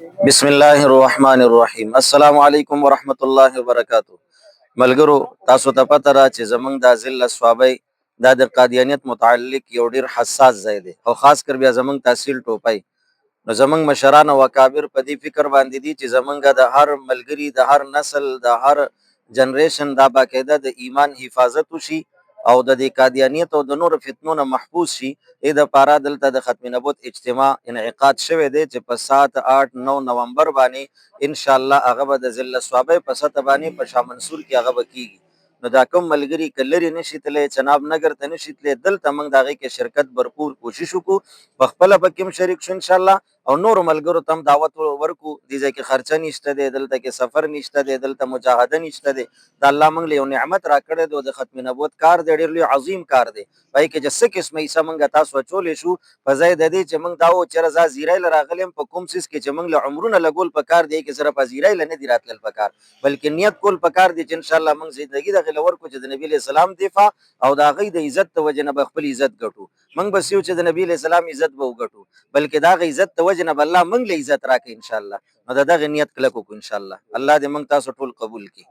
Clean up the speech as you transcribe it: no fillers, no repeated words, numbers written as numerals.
بسم الله الرحمن الرحیم. السلام علیکم ورحمت الله وبرکاتو. ملګرو، تاسو ته پته را چې زمونږ د ضلع صوابۍ دا د قادیانیت متعلق یو ډیر حساس ځای دی او خاص کر بیا زمونږ تحصیل ټوپۍ. نو زمونږ مشران او اکابر په دې فکر باندې دي چې زمونږ د هر ملګري د هر نسل د هر جنریشن دا باقاعده د ایمان حفاظت وشي او د دې قادیانیت او د نور فتنو نه محفوظ شي. د پاره دلته د ختم نبوت اجتماع انعقاد شوی دی چې په 7 8 9 نومبر باندې ان شاء الله هغه به د ضلع صوابۍ په سطح باندې په شاه منصور کې هغه به کیږي. نو دا کوم ملګري کلری نشي تللی چناب نګر ته نشي تللی، دلته موږ د هغې کې شرکت برپور کوشش وکړو، په خپله به کې هم شریک شو ان شاء الله او نورو ملګرو ته هم دعوت ورکړو. دې ځای کې خرچه نشته دی، دلته کې سفر نشته دی، دلته مجاهده نشته دی. دا الله موږ له یو نعمت راکړی دی او د ختم نبوت کار دی، ډېر لوی عظیم کار دی. پای کې چې څه قسمه حصه موږ تاسو اچولی شو په ځای د دې چې موږ دا و چېرې زه زیری له راغلی یم په کوم څیز کې چې موږ له عمرونه لګول پکار دی کې صرف زیری له نه دي راتلل پکار، بلکې نیت کول پکار دی چې انشاءالله موږ زندګي دغې له ورکړو چې د نبي علیه السلام دفاع او د هغوی د عزت د وجې نه به خپل عزت ګټو. موږ بس یو چې د نبي علیه السلام عزت به وګټو، بلکې د هغه عزت د وجې نه به الله موږ له عزت راکړي انشاءالله. نو د دغې نیت کلک وکړو انشاءالله. الله دې موږ تاسو ټول قبول کړي.